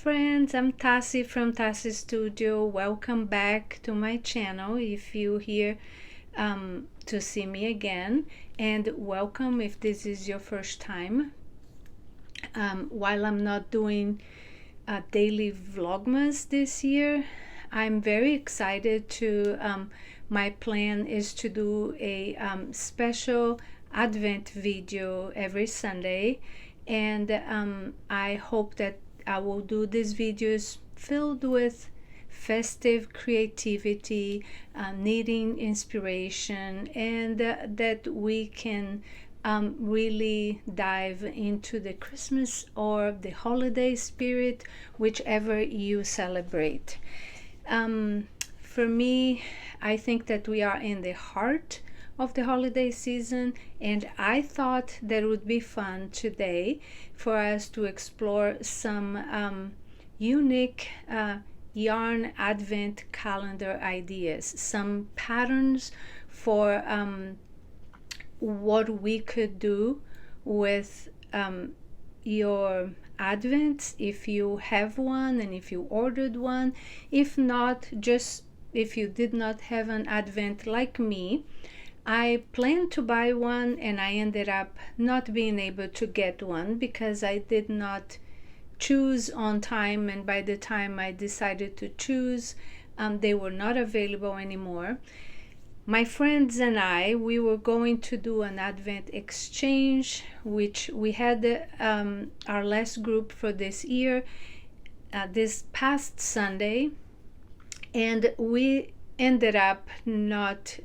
friends, I'm Tassie from Tassie Studio. Welcome back to my channel if you're here to see me again, and welcome if this is your first time. While I'm not doing a daily vlogmas this year, I'm very excited to my plan is to do a special Advent video every Sunday, and I hope that I will do these videos filled with festive creativity, needing inspiration, and that we can really dive into the Christmas or the holiday spirit, whichever you celebrate. For me, I think that we are in the heart of the holiday season, and I thought that it would be fun today for us to explore some unique yarn advent calendar ideas, some patterns for what we could do with your advents, if you have one and if you ordered one. If not, just if you did not have an advent like me, I planned to buy one and I ended up not being able to get one because I did not choose on time, and by the time I decided to choose, they were not available anymore. My friends and I, we were going to do an Advent exchange, which we had our last group for this year, this past Sunday, and we ended up not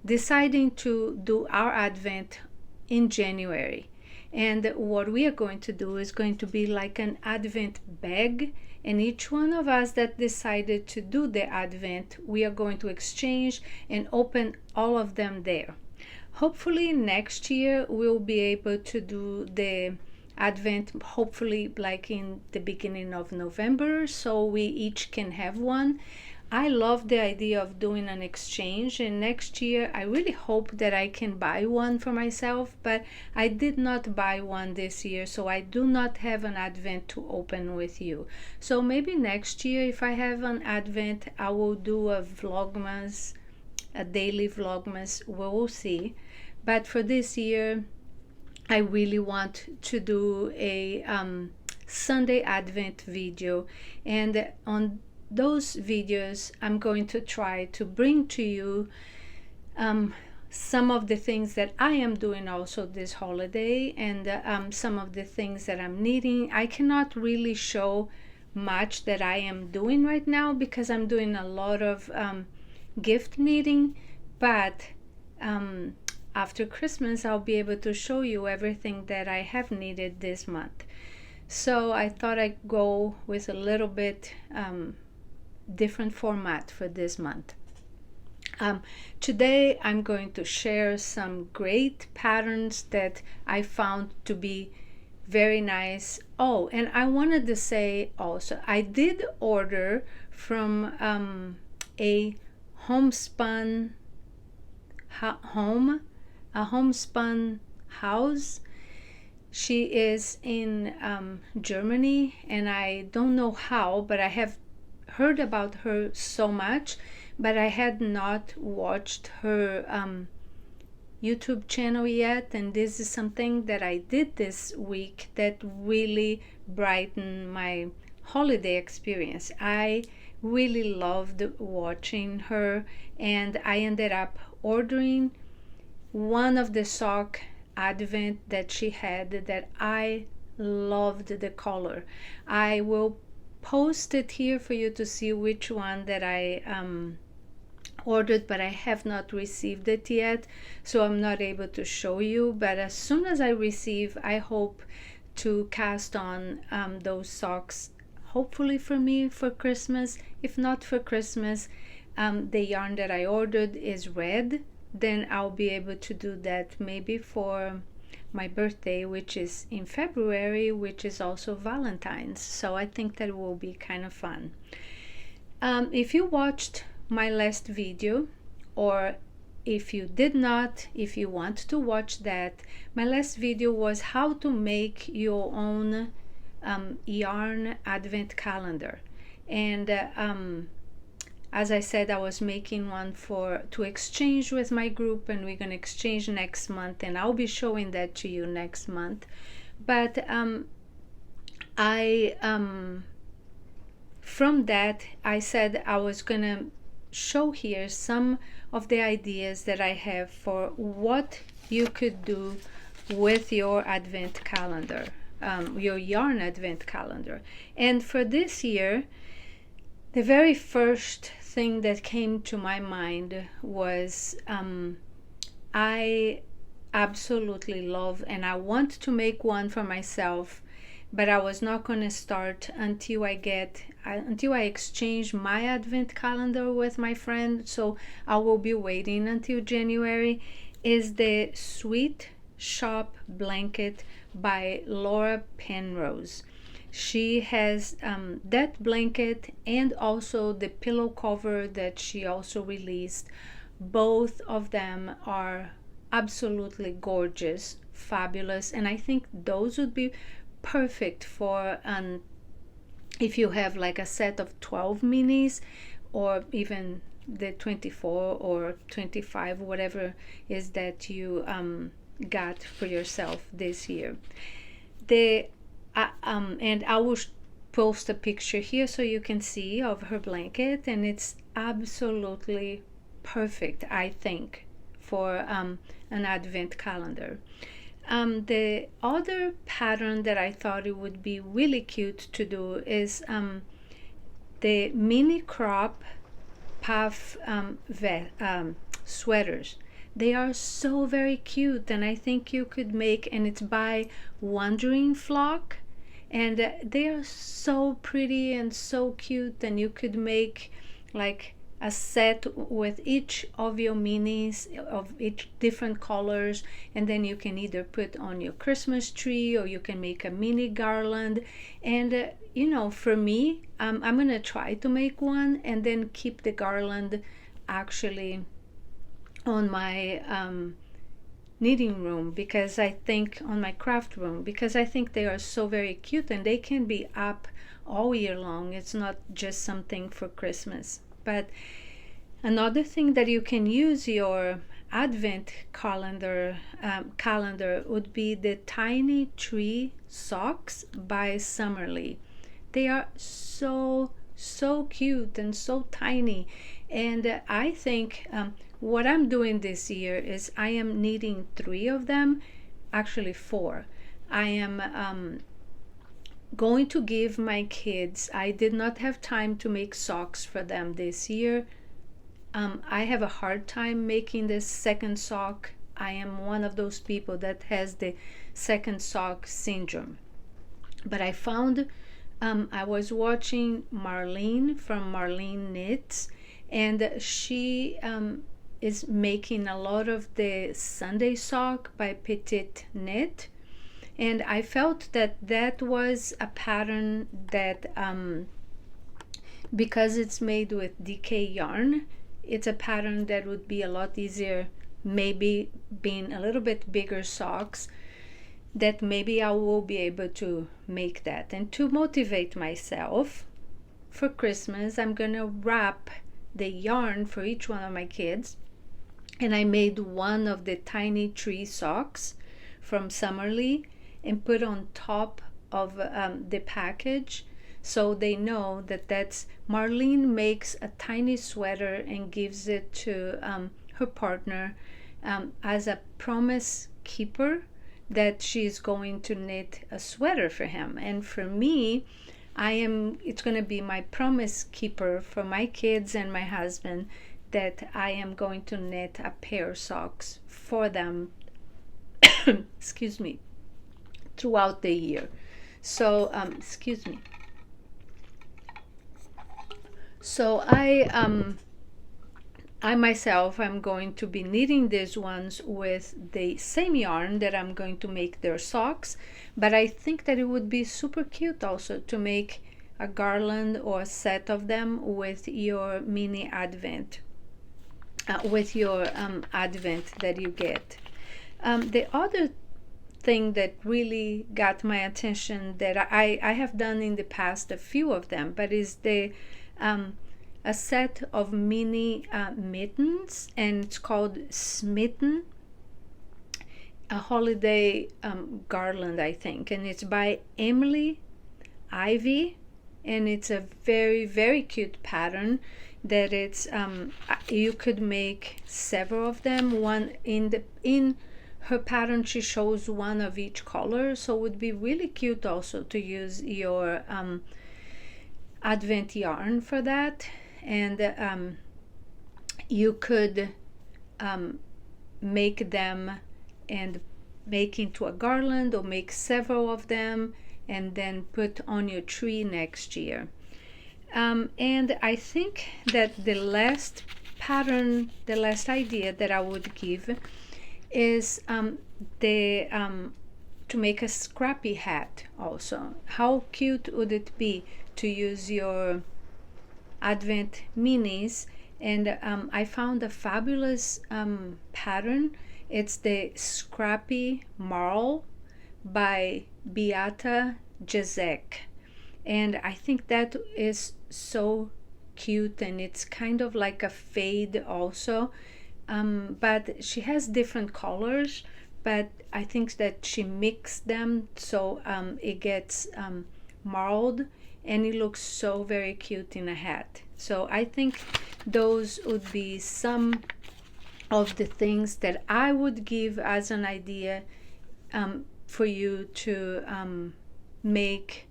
deciding to do our Advent in January. And what we are going to do is going to be like an Advent bag, and each one of us that decided to do the Advent, we are going to exchange and open all of them there. Hopefully next year we'll be able to do the Advent, hopefully like in the beginning of November, so we each can have one. I love the idea of doing an exchange, and next year I really hope that I can buy one for myself, but I did not buy one this year, so I do not have an Advent to open with you. So maybe next year, if I have an Advent, I will do a vlogmas, a daily vlogmas. We'll see. But for this year, I really want to do a Sunday Advent video, and on those videos I'm going to try to bring to you some of the things that I am doing also this holiday, and some of the things that I'm needing. I cannot really show much that I am doing right now because I'm doing a lot of gift knitting, but after Christmas I'll be able to show you everything that I have knitted this month. So I thought I'd go with a little bit different format for this month. Today I'm going to share some great patterns that I found to be very nice. Oh, and I wanted to say also, I did order from a homespun homespun house. She is in Germany, and I don't know how, but I have heard about her so much, but I had not watched her YouTube channel yet, and this is something that I did this week that really brightened my holiday experience. I really loved watching her, and I ended up ordering one of the sock Advent that she had that I loved the color. I will post it here for you to see which one that I ordered, but I have not received it yet, so I'm not able to show you. But as soon as I receive, I hope to cast on those socks, hopefully for me for Christmas. If not for Christmas, the yarn that I ordered is red, then I'll be able to do that maybe for my birthday, which is in February, which is also Valentine's. So I think that will be kind of fun. If you watched my last video, or if you did not, if you want to watch that, my last video was how to make your own yarn advent calendar. And as I said, I was making one to exchange with my group, and we're going to exchange next month, and I'll be showing that to you next month. But from that, I said I was going to show here some of the ideas that I have for what you could do with your advent calendar, your yarn advent calendar. And for this year, the very first thing that came to my mind was I absolutely love, and I want to make one for myself, but I was not going to start until I exchange my advent calendar with my friend. So I will be waiting until January. Is the Sweet Shop blanket by Laura Penrose. She has that blanket and also the pillow cover that she also released. Both of them are absolutely gorgeous, fabulous, and I think those would be perfect for if you have like a set of 12 minis, or even the 24 or 25, whatever is that you got for yourself this year. And I will post a picture here so you can see of her blanket, and it's absolutely perfect, I think, for an advent calendar. The other pattern that I thought it would be really cute to do is the mini crop puff sweaters. They are so very cute, and I think you could make, and it's by Wandering Flock, and they are so pretty and so cute, and you could make like a set with each of your minis of each different colors, and then you can either put on your Christmas tree, or you can make a mini garland. And for me, I'm gonna try to make one and then keep the garland actually on my knitting room, because I think on my craft room, because I think they are so very cute, and they can be up all year long. It's not just something for Christmas. But another thing that you can use your advent calendar would be the Tiny Tree socks by Summerlee. They are so cute and so tiny, and I think what I'm doing this year is I am knitting 3 of them, actually 4. I am going to give my kids, I did not have time to make socks for them this year. I have a hard time making this second sock. I am one of those people that has the second sock syndrome. But I found, I was watching Marlene from Marlene Knits, and she is making a lot of the Sunday sock by Petite Knit. And I felt that was a pattern that, because it's made with DK yarn, it's a pattern that would be a lot easier, maybe being a little bit bigger socks, that maybe I will be able to make that. And to motivate myself for Christmas, I'm gonna wrap the yarn for each one of my kids. And I made one of the Tiny Tree socks from Summerlee and put on top of the package, so they know that that's Marlene makes a tiny sweater and gives it to her partner as a promise keeper that she's going to knit a sweater for him. And for me, it's going to be my promise keeper for my kids and my husband, that I am going to knit a pair of socks for them excuse me, throughout the year. So so I myself am going to be knitting these ones with the same yarn that I'm going to make their socks, but I think that it would be super cute also to make a garland or a set of them with your mini advent, with your advent that you get. The other thing that really got my attention that I have done in the past, a few of them, but is the a set of mini mittens, and it's called Smitten, a holiday garland, I think, and it's by Ivey, and it's a very, very cute pattern that it's you could make several of them. One in her pattern, she shows one of each color, so it would be really cute also to use your Advent yarn for that. And you could make them and make into a garland, or make several of them and then put on your tree next year. And I think that the last pattern, the last idea that I would give is to make a Scrappy hat also. How cute would it be to use your Advent minis? And I found a fabulous pattern. It's the Scrappy Marl by Beata, Jezek. And I think that is so cute, and it's kind of like a fade also. But she has different colors, but I think that she mixed them so it gets marled, and it looks so very cute in a hat. So I think those would be some of the things that I would give as an idea for you to make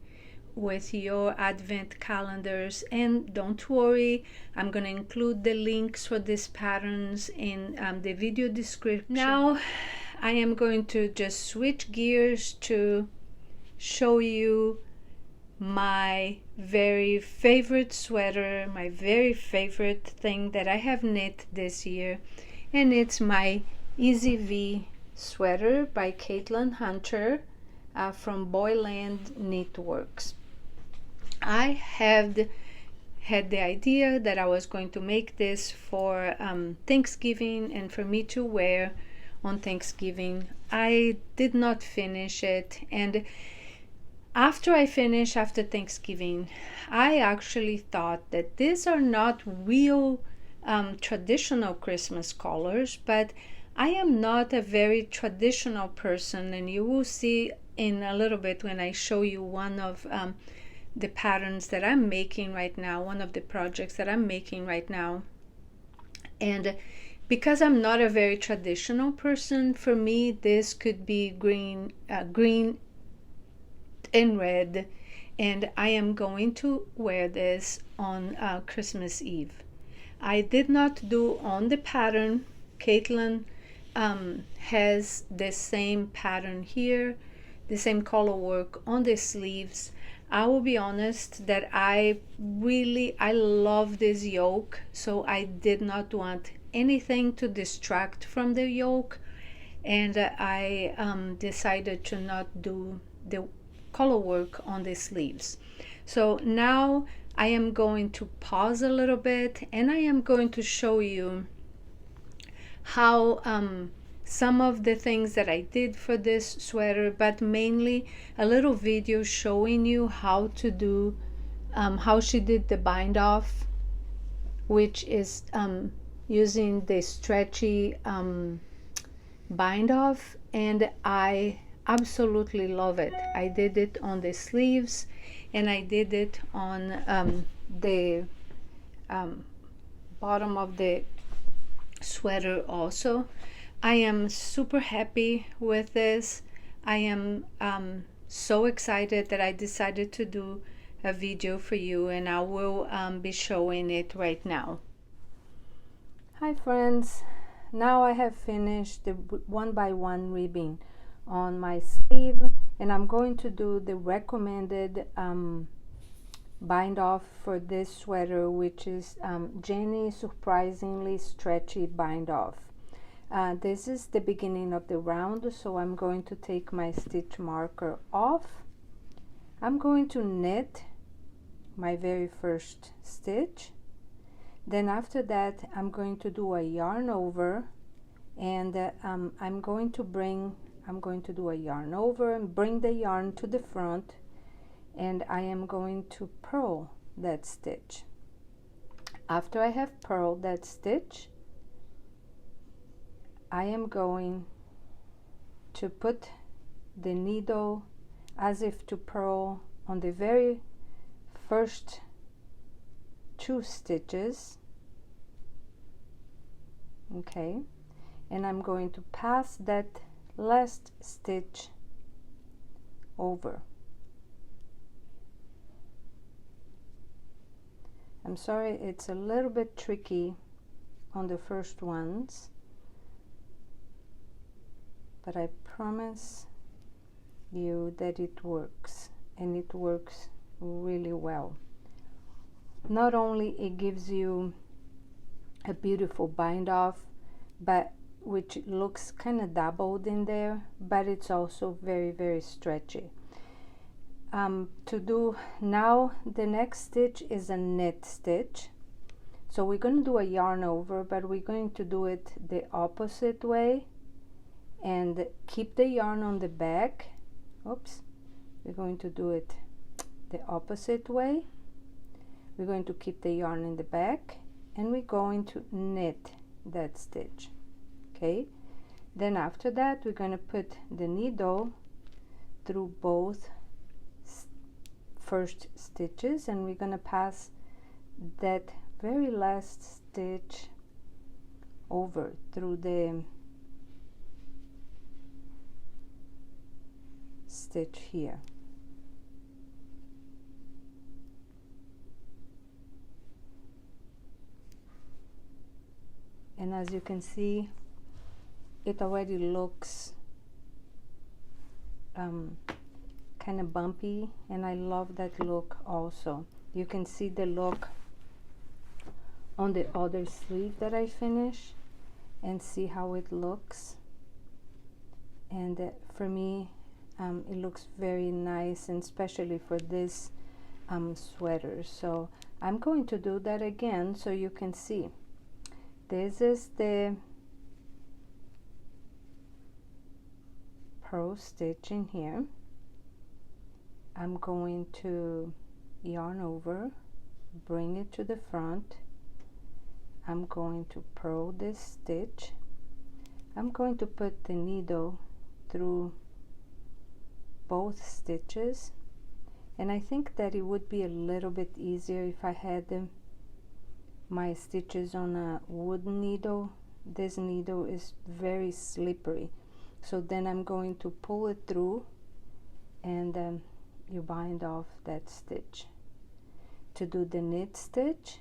with your Advent calendars. And don't worry, I'm going to include the links for these patterns in the video description. Now I am going to just switch gears to show you my very favorite sweater, my very favorite thing that I have knit this year, and it's my Easy V sweater by Caitlin Hunter from Boyland Knitworks. I had the idea that I was going to make this for Thanksgiving and for me to wear on Thanksgiving. I did not finish it, and after Thanksgiving, I actually thought that these are not real traditional Christmas colors, but I am not a very traditional person, and you will see in a little bit when I show you one of the patterns that I'm making right now, one of the projects that I'm making right now. And because I'm not a very traditional person, for me this could be green and red, and I am going to wear this on Christmas Eve. I did not do on the pattern. Caitlin has the same pattern here, the same color work on the sleeves. I will be honest that I love this yoke, so I did not want anything to distract from the yoke, and I decided to not do the color work on the sleeves. So now I am going to pause a little bit, and I am going to show you how some of the things that I did for this sweater, but mainly a little video showing you how to do how she did the bind off, which is using the Stretchy bind off, and I absolutely love it. I did it on the sleeves, and I did it on the bottom of the sweater also. I am super happy with this. I am so excited that I decided to do a video for you, and I will be showing it right now. Hi friends, now I have finished the 1x1 ribbing on my sleeve, and I'm going to do the recommended bind off for this sweater, which is Jeny Surprisingly Stretchy bind off. This is the beginning of the round, so I'm going to take my stitch marker off. I'm going to knit my very first stitch. Then after that, I'm going to do a yarn over, and I'm going to bring I'm going to do a yarn over and bring the yarn to the front, and I am going to purl that stitch. After I have purled that stitch, I am going to put the needle as if to purl on the very first 2 stitches, okay, and I'm going to pass that last stitch over. I'm sorry, it's a little bit tricky on the first ones, but I promise you that it works, and it works really well. Not only it gives you a beautiful bind off, but which looks kind of doubled in there, but it's also very, very stretchy. To do now, the next stitch is a knit stitch. So we're going to do a yarn over, but we're going to do it the opposite way and keep the yarn on the back. Oops, we're going to do it the opposite way. We're going to keep the yarn in the back, and we're going to knit that stitch, okay? Then after that, we're going to put the needle through both first stitches, and we're going to pass that very last stitch over through the stitch here. And as you can see, it already looks kind of bumpy, and I love that look also. You can see the look on the other sleeve that I finished and see how it looks. And for me, it looks very nice, and especially for this sweater. So I'm going to do that again so you can see. This is the purl stitch in here. I'm going to yarn over, bring it to the front. I'm going to purl this stitch. I'm going to put the needle through both stitches, and I think that it would be a little bit easier if I had my stitches on a wooden needle. This needle is very slippery, so then I'm going to pull it through, and you bind off that stitch. To do the knit stitch,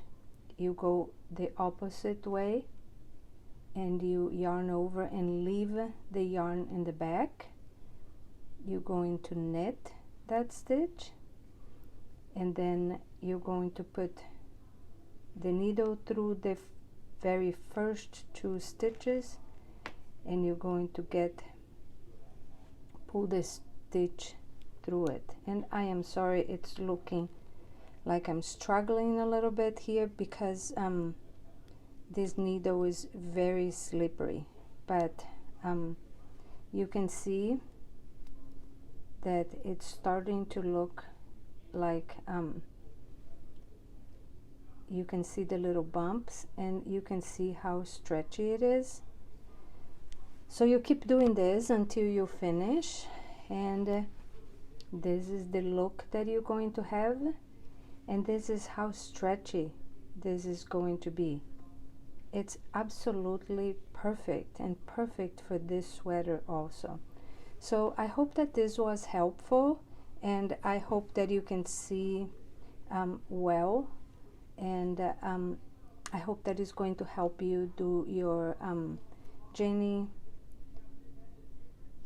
you go the opposite way and you yarn over and leave the yarn in the back. You're going to knit that stitch, and then you're going to put the needle through the very first 2 stitches, and you're going to pull the stitch through it. And I am sorry, it's looking like I'm struggling a little bit here because this needle is very slippery, but you can see that it's starting to look like you can see the little bumps, and you can see how stretchy it is. So you keep doing this until you finish, and this is the look that you're going to have, and this is how stretchy this is going to be. It's absolutely perfect, and perfect for this sweater also. So I hope that this was helpful, and I hope that you can see well, and I hope that is going to help you do your Jeny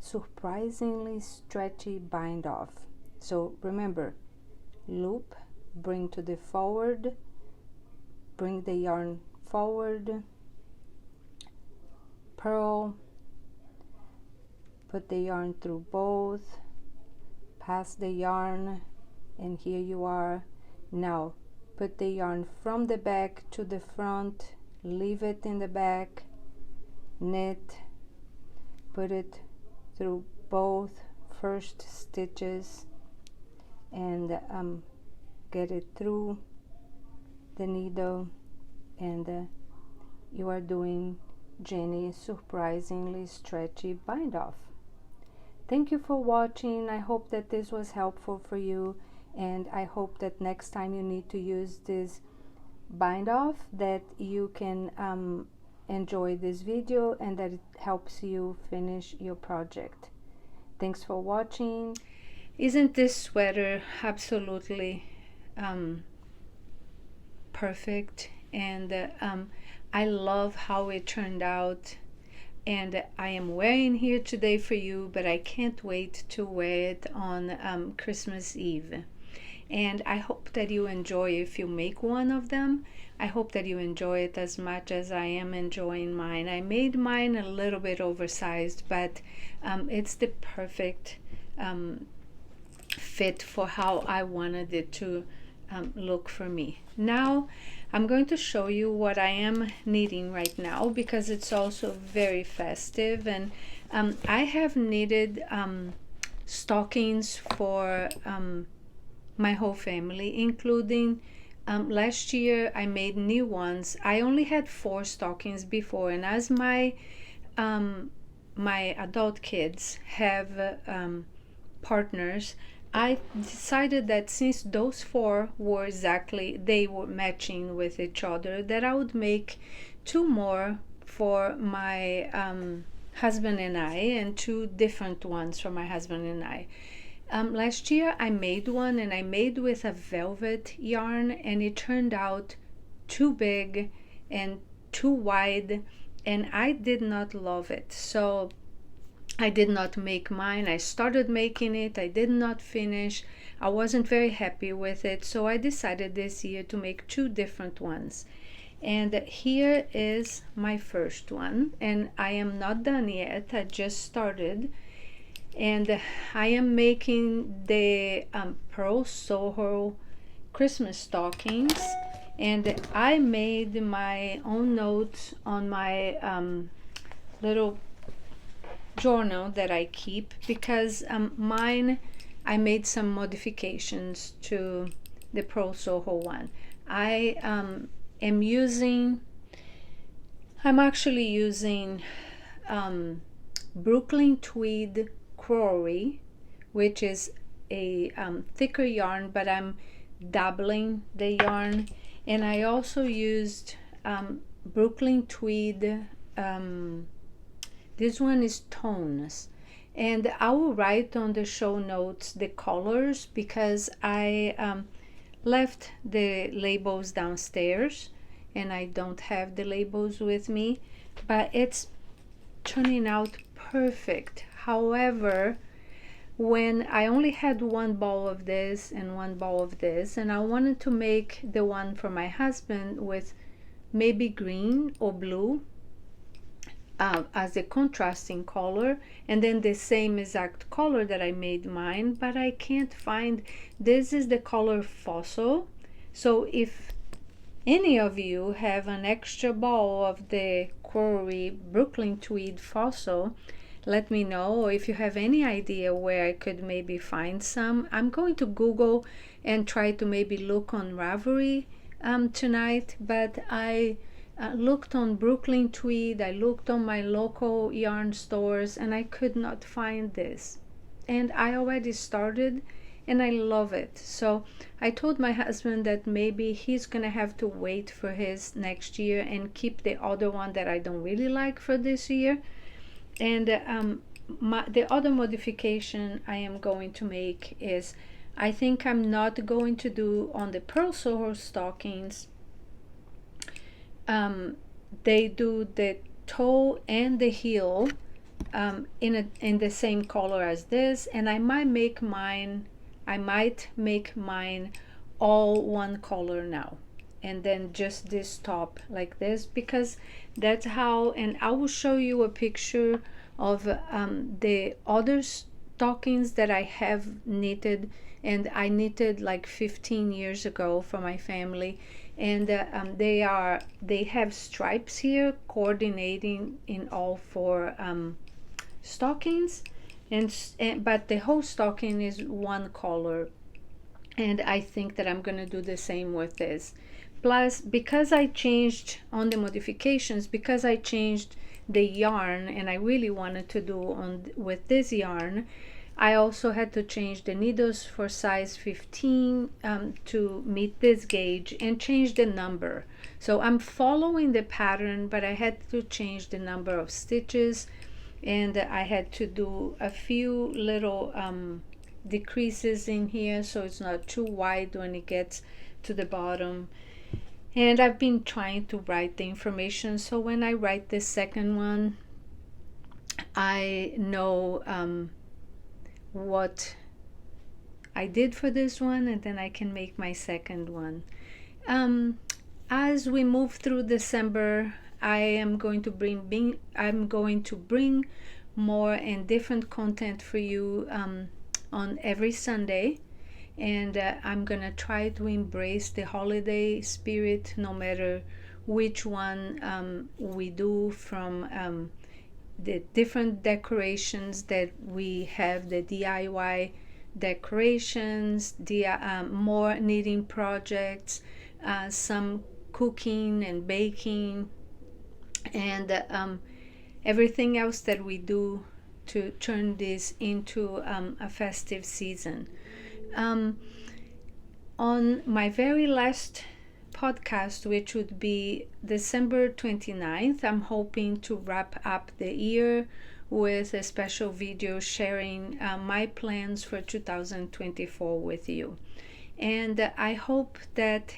surprisingly stretchy bind off. So remember, loop, bring to the forward, bring the yarn forward, purl, put the yarn through both, pass the yarn, and here you are. Now put the yarn from the back to the front, leave it in the back, knit, put it through both first stitches and get it through the needle, and you are doing Jeny's surprisingly stretchy bind off. Thank you for watching. I hope that this was helpful for you, and I hope that next time you need to use this bind off that you can enjoy this video and that it helps you finish your project. Thanks for watching. Isn't this sweater absolutely perfect? And I love how it turned out, and I am wearing here today for you, but I can't wait to wear it on Christmas Eve. And I hope that you enjoy, if you make one of them, I hope that you enjoy it as much as I am enjoying mine. I made mine a little bit oversized, but it's the perfect fit for how I wanted it to look for me. Now I'm going to show you what I am knitting right now, because it's also very festive, and I have knitted stockings for my whole family, including last year I made new ones. I only had 4 stockings before, and as my adult kids have partners, I decided that since those 4 were they were matching with each other, that I would make 2 more for my husband and I, and 2 different ones for my husband and I. Last year I made one, and I made with a velvet yarn, and it turned out too big and too wide, and I did not love it. So I did not make mine. I started making it, I did not finish. I wasn't very happy with it, so I decided this year to make 2 different ones. And here is my first one, and I am not done yet. I just started, and I am making the Pearl Soho Christmas stockings, and I made my own notes on my little journal that I keep, because mine, I made some modifications to the Pearl Soho one. I'm actually using Brooklyn Tweed Crowry, which is a thicker yarn, but I'm doubling the yarn. And I also used Brooklyn Tweed, this one is Tones, and I will write on the show notes the colors, because I left the labels downstairs and I don't have the labels with me, but it's turning out perfect. However, when I only had 1 ball of this and 1 ball of this, and I wanted to make the one for my husband with maybe green or blue as a contrasting color, and then the same exact color that I made mine, but I can't find. This is the color Fossil. So if any of you have an extra ball of the Crowry Brooklyn Tweed Fossil, let me know. Or if you have any idea where I could maybe find some, I'm going to Google and try to maybe look on Ravelry tonight. But I looked on Brooklyn Tweed, I looked on my local yarn stores, and I could not find this. And I already started, and I love it. So I told my husband that maybe he's gonna have to wait for his next year and keep the other one that I don't really like for this year. And the other modification I am going to make is, I think I'm not going to do on the Pearl Soho stockings. They do the toe and the heel in the same color as this, and I might make mine all one color now, and then just this top like this, because that's how. And I will show you a picture of the other stockings that I have knitted, and I knitted like 15 years ago for my family, and they have stripes here coordinating in all 4 stockings. but the whole stocking is one color, and I think that I'm gonna do the same with this. Plus, because I changed on the modifications, because I changed the yarn, and I really wanted to do on with this yarn, I also had to change the needles for size 15 to meet this gauge, and change the number. So I'm following the pattern, but I had to change the number of stitches, and I had to do a few little decreases in here so it's not too wide when it gets to the bottom. And I've been trying to write the information, so when I write the second one, I know what I did for this one, and then I can make my second one. As we move through December, I'm going to bring more and different content for you on every Sunday, and I'm gonna try to embrace the holiday spirit no matter which one we do, from the different decorations that we have, the DIY decorations, more knitting projects, some cooking and baking, and everything else that we do to turn this into a festive season. On my very last podcast, which would be December 29th, I'm hoping to wrap up the year with a special video sharing my plans for 2024 with you. And I hope that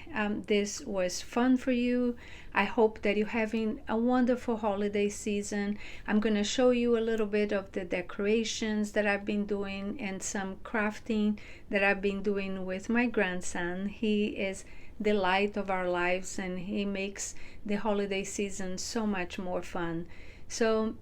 this was fun for you. I hope that you're having a wonderful holiday season. I'm going to show you a little bit of the decorations that I've been doing, and some crafting that I've been doing with my grandson. He is the light of our lives, and he makes the holiday season so much more fun. So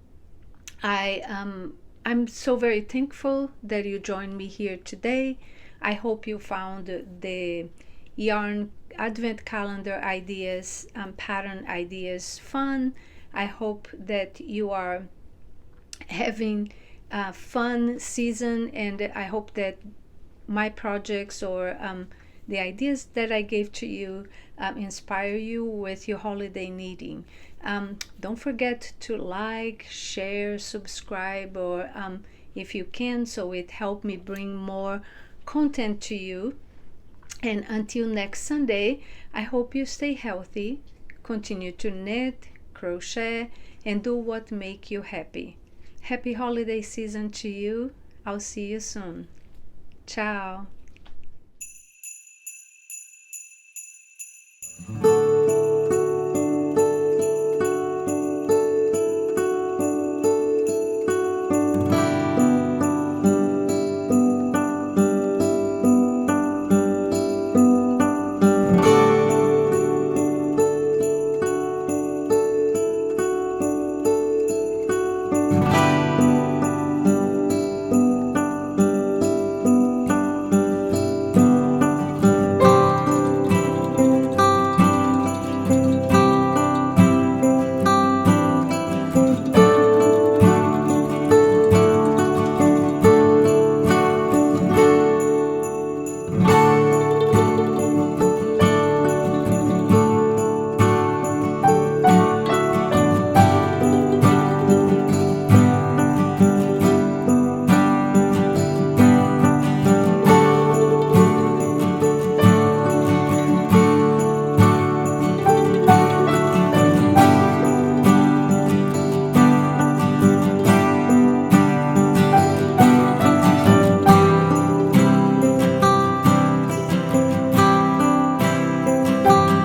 I'm so very thankful that you joined me here today. I hope you found the yarn advent calendar ideas, pattern ideas fun. I hope that you are having a fun season, and I hope that my projects or the ideas that I gave to you inspire you with your holiday knitting. Don't forget to like, share, subscribe, or if you can, so it helped me bring more content to you. And until next Sunday, I hope you stay healthy, continue to knit, crochet, and do what make you happy. Happy holiday season to you. I'll see you soon. Ciao.